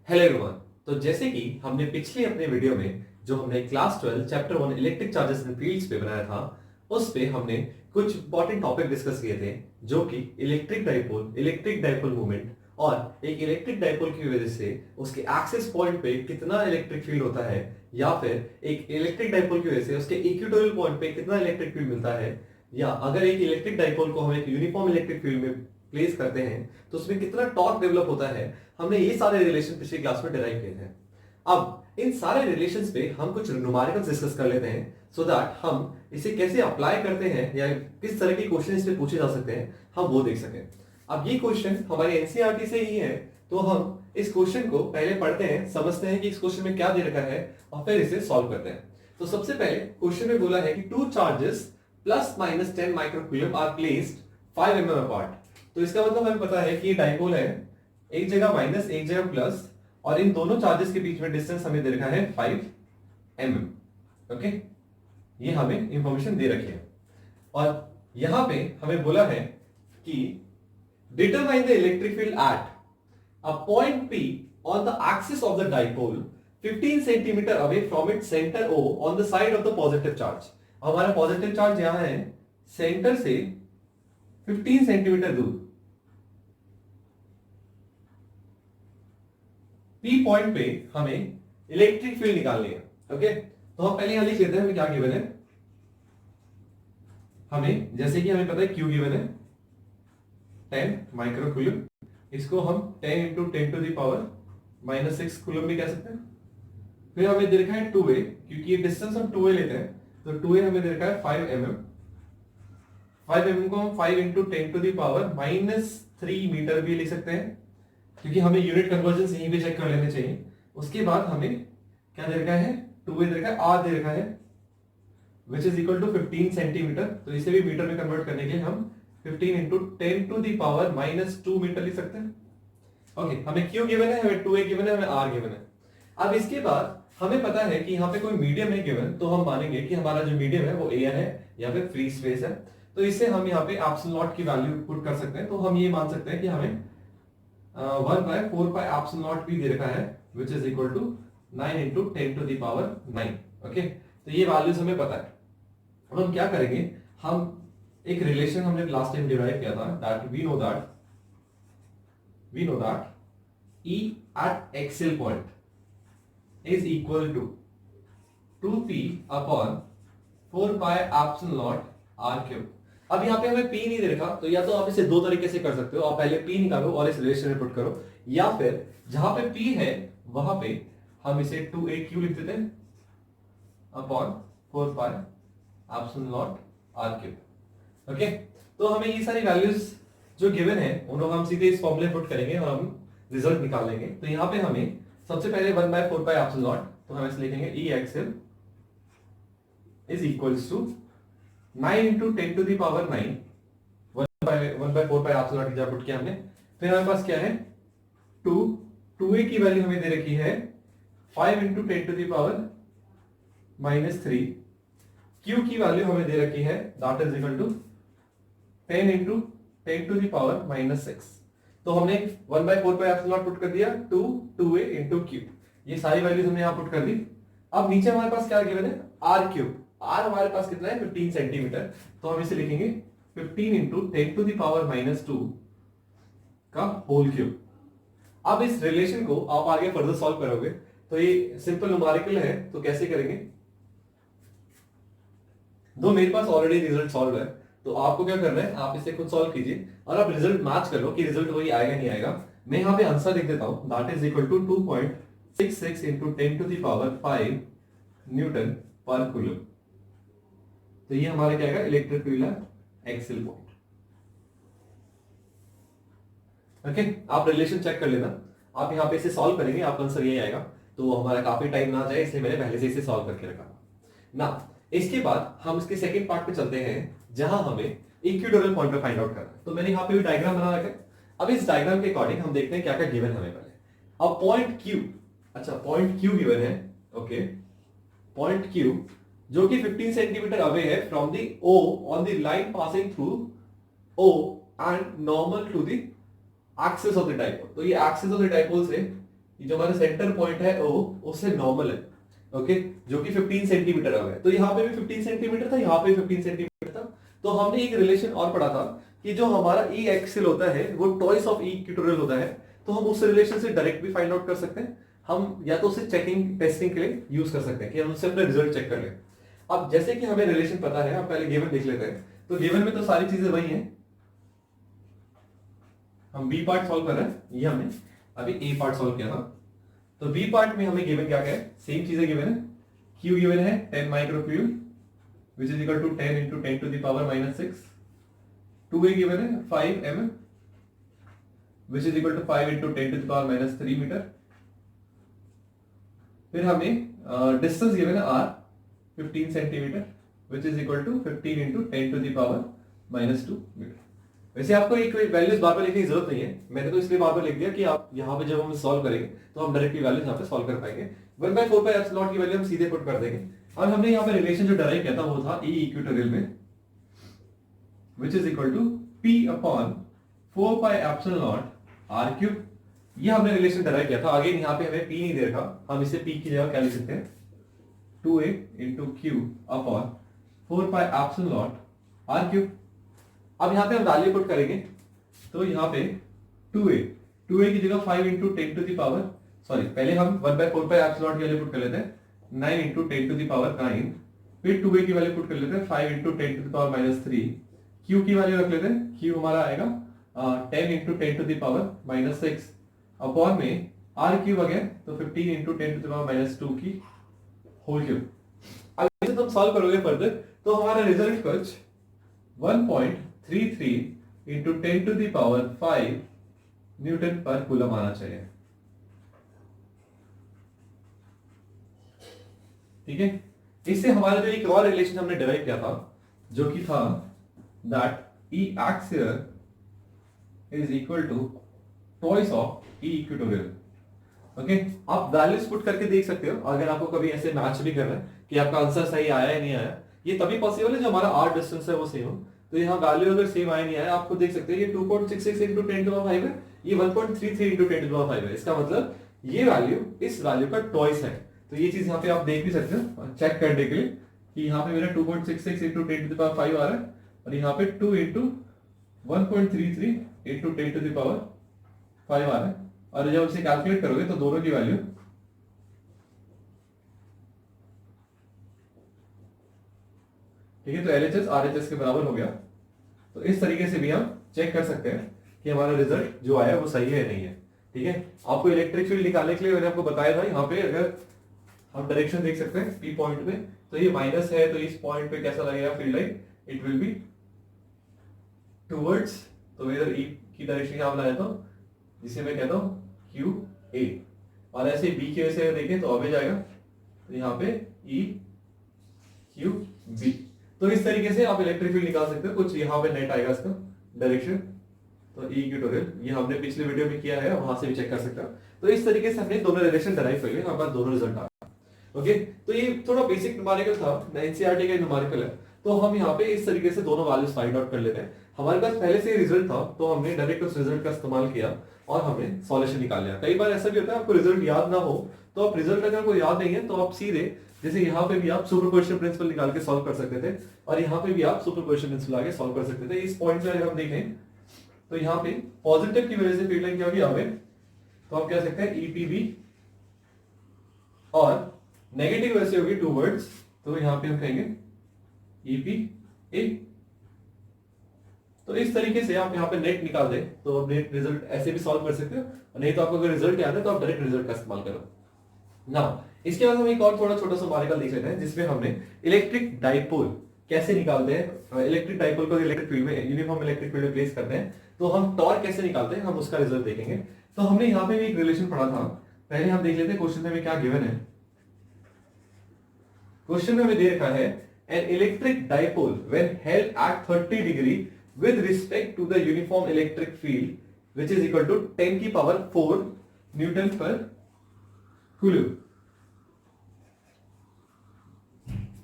Hello everyone. तो जैसे कि हमने पिछले अपने वीडियो में जो हमने class 12 chapter 1 electric charges and fields पे बनाया था, उस पे हमने कुछ इंपॉर्टेंट टॉपिक डिस्कस किए थे, जो कि इलेक्ट्रिक डाइपोल मूवमेंट और एक इलेक्ट्रिक डाइपोल की वजह से उसके एक्सिस पॉइंट पे कितना इलेक्ट्रिक फील्ड होता है, या फिर एक इलेक्ट्रिक डाइपोल की वजह से उसके इक्वेटोरियल पॉइंट पे कितना इलेक्ट्रिक फील्ड मिलता है, या अगर एक इलेक्ट्रिक डाइपोल को हम एक यूनिफॉर्म इलेक्ट्रिक फील्ड में प्लेस करते हैं तो उसमें कितना टॉर्क डेवलप होता है। हमने ये सारे रिलेशन पिछली क्लास में डिराइव किए थे। अब इन सारे रिलेशंस पे हम कुछ न्यूमेरिकल्स डिस्कस कर लेते हैं, सो दैट हम इसे कैसे अप्लाई करते हैं या किस तरह के क्वेश्चन इस पे पूछे जा सकते हैं, हम वो देख सकें। अब ये क्वेश्चन हमारे एनसीईआरटी से ही है, तो हम इस क्वेश्चन को पहले पढ़ते हैं, समझते हैं कि इस क्वेश्चन में क्या दे रखा है, और फिर इसे सॉल्व करते हैं। तो सबसे पहले क्वेश्चन में बोला है कि two charges plus minus 10 microcoulomb are placed 5 mm apart. तो इसका मतलब हमें पता है कि ये डाइपोल है, एक जगह माइनस एक जगह प्लस, और इन दोनों चार्जेस के बीच में डिस्टेंस हमें दे रखा है 5 mm। ओके, ये हमें इंफॉर्मेशन दे रखी है। और यहां पे हमें बोला है कि determine the electric field at a point P on the axis of the dipole 15 centimetre away from its centre O on the side of the positive charge. हमारा पॉजिटिव चार्ज यहां है, सेंटर से 15 सेंटीमीटर दूर P point पे हमें electric field निकालनी है। Okay, तो हम पहले यहां लिख लेते हैं हमें क्या गिवन है। हमें जैसे कि हमें पता है Q गिवन है 10 माइक्रोकूलम, इसको हम 10 into 10 to the power -6 coulomb भी कह सकते हैं। फिर हमें दे रखा है 2a, क्योंकि ये डिस्टेंस हम 2a लेते हैं, तो 2a हमें दे रखा है 5 mm। 5 mm को हम 5 into 10 to the power -3 metre भी लिख सकते हैं, क्योंकि हमें यूनिट कन्वर्जन यहीं पे चेक कर लेने चाहिए। उसके बाद हमें क्या दे रखा है, 2a दे रखा है, r दे रखा है, which is equal to 15 centimetre. तो इसे भी मीटर में कन्वर्ट करने के लिए हम 15 into 10 to the power -2 metre लिख सकते हैं। ओके, हमें q गिवन है, हमें 2a गिवन है, हमें r गिवन है। अब इसके बाद हमें पता है कि यहाँ पे कोई मीडियम है गिवन, तो हम मानेंगे कि हमारा जो मीडियम है वो एयर है या फिर फ्री स्पेस है। तो इससे हम यहाँ पे एप्सिलॉन नॉट की वैल्यू पुट कर सकते हैं। तो हम ये मान सकते हैं कि हमें 1/4 एप्सिलॉन नॉट भी दे रखा है, which is equal to 9 into 10 to the power 9। Okay, तो ये वैल्यूज हमें पता है। अब हम क्या करेंगे, हम एक रिलेशन हमने लास्ट टाइम डिराइव किया था, that we know that E at axial point is equal to 2p upon 4 pi epsilon naught r cube। अब यहाँ पे हमें p नहीं दे रखा, तो या तो आप इसे दो तरीके से कर सकते हो, आप पहले p निकालो और इस रिलेशन में पुट करो, या फिर जहां पे p है वहां पे हम इसे 2aq लिख देते हैं upon 4 pi epsilon naught r cube। Okay, तो हमें ये सारी वैल्यूज जो गिवन है उनको हम सीधे इस फॉर्मूले पुट करेंगे और हम रिजल्ट निकाल लेंगे। तो यहाँ पे हमें सबसे पहले 1/4 पाई एप्सिलॉन नॉट, तो हम इसे लिखेंगे E axial is equals to 9 into 10 to the power 9, 1/4 pi epsilon naught की जगह पुट किया हमने। फिर हमारे पास क्या है, 2a की वैल्यू हमें दे रखी है 5 into 10 to the power -3। Q की वैल्यू हमें दे रखी है, that is equal to 10 into 10 to the power -6। तो हमने 1/4 पाई एप्सिलॉन नॉट पुट कर दिया, 2a इंटू Q, ये सारी वैल्यूज हमने यहाँ पुट कर दी। अब नीचे हमारे पास क्या गिवन है, r क्यूब। r हमारे पास कितना है, 15 सेंटीमीटर, तो हम इसे लिखेंगे 15 इंटू 10 टू द पावर -2 का होल क्यूब। अब इस रिलेशन को आप आगे फर्दर सॉल्व करोगे, तो ये सिंपल न्यूमेरिकल है, तो कैसे करेंगे, दो मेरे पास ऑलरेडी रिजल्ट सॉल्व है, तो आपको क्या करना है, आप इसे खुद सॉल्व कीजिए और आप रिजल्ट मैच कर लो कि रिजल्ट वही आएगा नहीं आएगा। मैं यहाँ पे आंसर लिख देता हूं, that is equal to 2.66 into 10 to the power 5 newton पर कूलम। तो ये हमारा क्या आएगा, इलेक्ट्रिक फील्ड है एक्सियल पॉइंट। ओके, आप रिलेशन चेक कर लेना, आप यहाँ पे इसे सॉल्व करेंगे, आपका आंसर यही आएगा। तो हमारा काफी टाइम ना जाए, इसलिए मैंने पहले से इसे सॉल्व करके रखा ना। इसके बाद हम इसके सेकंड पार्ट पे चलते हैं, जहां हमें इक्वेटोरियल पॉइंट पे फाइंड आउट करना है। तो मैंने यहाँ पे भी डायग्राम बना रखा है। अब इस डायग्राम के अकॉर्डिंग हम देखते हैं क्या क्या गिवन हमें पहले। अब पॉइंट Q, अच्छा पॉइंट Q गिवन है। ओके, पॉइंट Q जो कि 15 सेंटीमीटर अवे है from the O on the line passing through O and normal to the axis of the dipole. तो ये एक्सिस ऑफ द डाइपोल से ये जो हमारा सेंटर पॉइंट है ओ उससे नॉर्मल है, ओके, जो कि 15 सेंटीमीटर आ गया। तो यहाँ पे भी 15 सेंटीमीटर था, यहाँ पे 15 सेंटीमीटर था। तो हमने एक रिलेशन और पढ़ा था कि जो हमारा ई एक्सिल होता है वो टॉइस ऑफ ई इक्वेटोरियल होता है। तो हम उस रिलेशन से डायरेक्ट भी फाइंड आउट कर सकते हैं, हम या तो उसे चेकिंग टेस्टिंग के लिए यूज कर सकते हैं कि हम उससे अपने रिजल्ट चेक कर लें। अब जैसे कि हमें रिलेशन पता है, हम पहले गिवन देख लेते हैं। तो गिवन में तो सारी चीजें वही हैं, हम बी पार्ट सॉल्व कर रहे हैं, ये हमने अभी ए पार्ट सॉल्व किया था। तो बी पार्ट में हमें गिवन क्या क्या है, सेम चीजें गिवन है। क्यू गिवन है 10 माइक्रोक्यूब which is equal to 10 into 10 to the power minus 6. 2a given है 5 mm which is equal to 5 into 10 to the power minus 3 metre. फिर हमें डिस्टेंस गिवन है r 15 centimetre which is equal to 15 into 10 to the power minus 2 metre. वैसे आपको एक values बार बार लिखने की जरूरत नहीं है, मैंने तो इसलिए बार बार लिख दिया कि आप यहाँ पे जब हम सॉल्व करेंगे तो हम डायरेक्टली वैल्यूज यहाँ पे सॉल्व कर पाएंगे। 1/4 की वैल्यू हम सीधे पुट कर देंगे। और हमने यहाँ पे रिलेशन जो डराइव किया था वो था ई इक्वेटोरियल में which is equal to p upon 4 pi epsilon naught r cube। ये हमने रिलेशन डराइव किया था। आगे यहाँ पे हमें p नहीं दे रखा, हम इसे p की जगह क्या लिख सकते हैं, 2a into q upon 4 pi epsilon naught r cube। अब यहाँ पे हम वैल्यू पुट करेंगे तो यहाँ पे 2a की जगह 5 into 10 to the power, sorry पहले हम 1/4 pi epsilon naught की वैल्यू पुट कर लेते हैं, 9 into 10 to the power 9। फिर 2a की वैल्यू पुट कर लेते हैं 5 into 10 to the power minus 3। q की वैल्यू रख लेते हैं, q हमारा आएगा 10 into 10 to the power minus 6 upon में r क्यूब आ गया तो 15 into 10 to the power minus 2 की होल क्यूब। अब इसे तुम सॉल्व करोगे फर्दर तो हमारा रिजल्ट कुछ 1.33 into 10 to the power 5 newton पर कूलम आना चाहिए। ठीक है, इससे हमारा जो एक और रिलेशन हमने डिराइव किया था जो कि था that E axial is equal to twice of E equatorial. Okay, आप वैल्यूज पुट करके देख सकते हो अगर आपको कभी ऐसे मैच भी करना है कि आपका आंसर सही आया या नहीं आया। ये तभी पॉसिबल है जो हमारा आर डिस्टेंस है वो सेम हो। तो यहाँ वैल्यू अगर सेम आया नहीं आया, आपको देख सकते हैं ये 2.66 into 10 to the power 5 है, ये 1.33 into 10 to the power 5 है। इसका मतलब ये वैल्यू इस वैल्यू का टॉइस है। तो ये चीज यहाँ पे आप देख भी सकते हो चेक करने के लिए कि यहाँ पे मेरा 2.66 into 10 to the power 5 आ रहा है और यहाँ पे 2 into 1.33 into 10 to the power 5 आ रहा है। और जब इसे कैलकुलेट करोगे तो दोनों की वैल्यू ठीक है, तो LHS RHS के बराबर हो गया। तो इस तरीके से भी हम चेक कर सकते हैं कि हमारा रिजल्ट जो आया वो सही है या नहीं है। ठीक है, आपको इलेक्ट्रिक फील्ड निकालने के लिए मैंने आपको बताया था, यहाँ पे अगर हम डायरेक्शन देख सकते हैं P पॉइंट पे, तो ये माइनस है तो इस पॉइंट पे कैसा लगेगा field line, it will be towards, तो इधर E की डायरेक्शन यहाँ बनाया था जिसे मैं कहता हूँ QA। और ऐसे B की वजह से देखें तो अबे जाएगा, तो यहाँ पे EQB। तो इस तरीके से आप इलेक्ट्रिक फील्ड निकाल सकते हो। कुछ यहाँ पे नेट आएगा इसका डायरेक्शन, तो ई इक्वेटोरियल ये हमने पिछले वीडियो में किया है, वहां से भी चेक कर सकते हो। तो इस तरीके से हमने दोनों रिलेशन डराइव कर लिए, हमारे पास दोनों रिजल्ट आ गए। ओके, तो ये थोड़ा बेसिक न्यूमेरिकल था, एनसीईआरटी का न्यूमेरिकल है। तो हम यहाँ पे इस तरीके से दोनों वैल्यूज फाइंड आउट कर लेते हैं। हमारे पास पहले से रिजल्ट था तो हमने डायरेक्ट उस रिजल्ट का इस्तेमाल किया और हमने सॉल्यूशन निकाल लिया। कई बार ऐसा भी होता है आपको रिजल्ट याद ना हो, तो आप रिजल्ट अगर आपको याद नहीं है तो आप सीधे जैसे यहाँ पे भी आप सुपरपोजिशन प्रिंसिपल निकाल के सॉल्व कर सकते थे और यहाँ पे भी आप सुपरपोजिशन प्रिंसिपल आगे सॉल्व कर सकते थे। इस पॉइंट में अगर हम देखें तो यहाँ पे पॉजिटिव की वजह से फील्ड लाइन क्या होगी आगे, तो आप कह सकते हैं ईपीबी, और नेगेटिव वजह से होगी टूवर्ड्स, तो यहाँ पे हम कहेंगे ईपीए। तो इस तरीके से आप यहाँ पे नेट निकाल दें तो आप नेट रिजल्ट ऐसे भी सॉल्व कर सकते हो, नहीं तो आपको अगर रिजल्ट याद है तो आप डायरेक्ट रिजल्ट का इस्तेमाल करो ना। इसके बाद हम एक और थोड़ा छोटा सा न्यूमेरिकल देख लेते हैं जिसमें हमने इलेक्ट्रिक डाइपोल कैसे निकालते हैं। इलेक्ट्रिक डाइपोल को इलेक्ट्रिक फील्ड में, यूनिफॉर्म इलेक्ट्रिक फील्ड में प्लेस करते हैं तो हम टॉर्क कैसे निकालते हैं, हम उसका रिजल्ट देखेंगे। तो हमने यहाँ पे भी एक रिलेशन पढ़ा था, पहले हम देख लेते हैं क्वेश्चन में क्या गिवन है। क्वेश्चन में हमें दे रखा है an electric dipole when held at 30 degree with respect to the uniform electric field which is equal to 10 की पावर 4 न्यूटन पर coulomb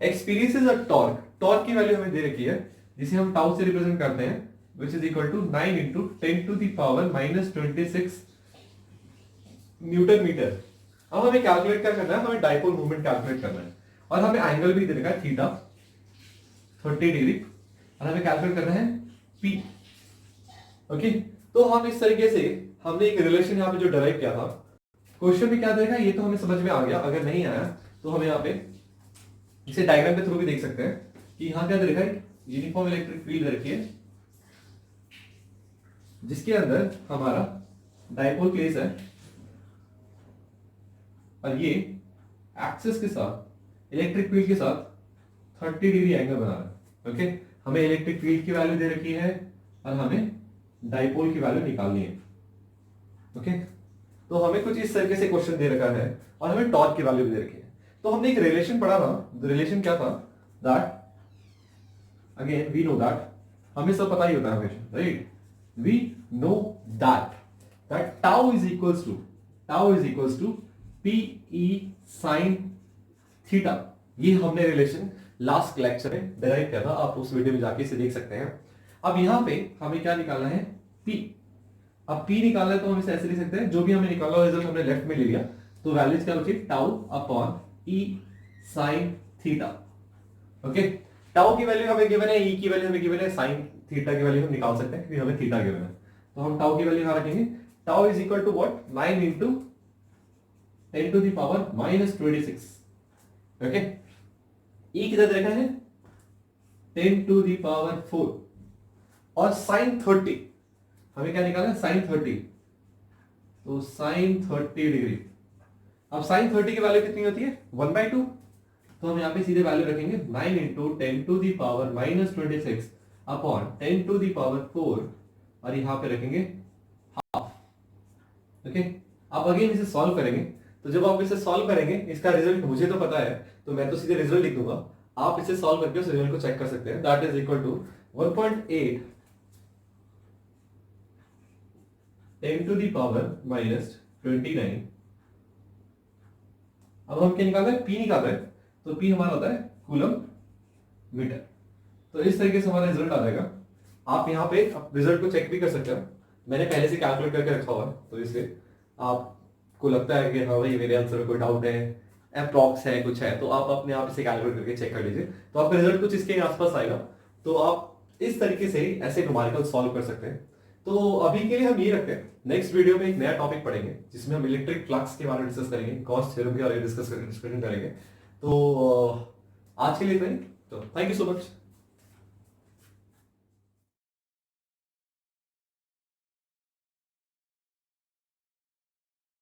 experiences a torque. Torque की वैल्यू हमें दे रखी है जिसे हम टाउ से रिप्रेजेंट करते हैं which is equal to 9 into 10 to the power minus 26 newton metre. अब हमें कैलकुलेट क्या करना है, हमें डाइपोल मूवमेंट कैलकुलेट करना है और हमें एंगल भी दे रखा है थीटा 30 डिग्री और हमें कैलकुलेट करना है पी। ओके, तो हम इस तरीके से हमने एक रिलेशन यहाँ पे जो डराइव किया था, क्वेश्चन में क्या देगा ये तो हमें समझ में आ गया। अगर नहीं आया तो हमें यहाँ पे इसे डायग्राम के थ्रू भी देख सकते हैं कि यहाँ क्या दे रखा है, यूनिफॉर्म इलेक्ट्रिक फील्ड रखी है जिसके अंदर हमारा डाइपोल प्लेस है और ये एक्सिस के साथ इलेक्ट्रिक फील्ड के साथ 30 डिग्री एंगल बना रहा है। ओके, हमें इलेक्ट्रिक फील्ड की वैल्यू दे रखी है और हमें डाइपोल की वैल्यू निकालनी है। ओके, तो हमें कुछ इस तरीके से क्वेश्चन दे रखा है और हमें टॉर्क की वैल्यू भी दे रखी है। तो हमने एक रिलेशन पढ़ा था, रिलेशन क्या था, that again we know that, हमें सब पता ही होता है हमेशा, right. We know that tau is equals to p E sine theta. ये हमने रिलेशन लास्ट लेक्चर में डिराइव किया था, आप उस वीडियो में जाके इसे देख सकते हैं। अब यहां पे हमें क्या निकालना है, P। अब P निकालना है तो हम इसे ऐसे लिख सकते हैं, जो भी हमें निकाला रिजल्ट हमने लेफ्ट में ले लिया, तो वैल्यूज क्या बची, tau upon E sin theta. Okay, tau की वैल्यू हमें गिवन है, E की वैल्यू हमें गिवन है, sin थीटा की वैल्यू हम निकाल सकते हैं क्योंकि हमें थीटा गिवन है। तो हम टाउ की वैल्यू यहां रखेंगे, tau is equal to what, 9 into 10 to the power -26। Okay, E किधर देखा है, 10 to the power 4 और sin 30 हमें क्या निकालना है, sin 30, तो sin 30 डिग्री। अब sin 30 की वैल्यू कितनी होती है, 1/2, तो हम यहाँ पे सीधे वैल्यू रखेंगे 9 into 10 to the power -26 upon 10 to the power 4 और यहाँ पे रखेंगे हाफ। ओके, अब अगेन इसे सॉल्व करेंगे, तो जब आप इसे सॉल्व करेंगे, इसका रिजल्ट मुझे तो पता है तो मैं तो सीधे रिजल्ट लिख दूंगा, आप इसे सॉल्व करके उस रिजल्ट को चेक कर सकते हैं। That is equal to 1.8 10 to the power -29। अब हम क्या निकाल रहे हैं, P निकाल रहे हैं, तो P हमारा होता है कूलम मीटर। तो इस तरीके से हमारा रिजल्ट आ जाएगा। आप यहाँ पे रिजल्ट को चेक भी कर सकते हो, मैंने पहले से कैलकुलेट करके रखा हुआ है, तो इससे आपको लगता है कि हाँ भाई मेरे आंसर में कोई डाउट है, अप्रॉक्स है, कुछ है, तो आप अपने आप इसे कैलकुलेट करके चेक कर लीजिए, तो आपका रिजल्ट कुछ इसके आसपास आएगा। तो आप इस तरीके से ऐसे न्यूमेरिकल सॉल्व कर सकते हैं। तो अभी के लिए हम ये रखते हैं, नेक्स्ट वीडियो में एक नया टॉपिक पढ़ेंगे जिसमें हम इलेक्ट्रिक फ्लक्स के बारे में डिस्कस करेंगे, गॉस थ्योरम के बारे में डिस्कशन करेंगे। तो आज के लिए इतना ही, तो थैंक यू सो मच।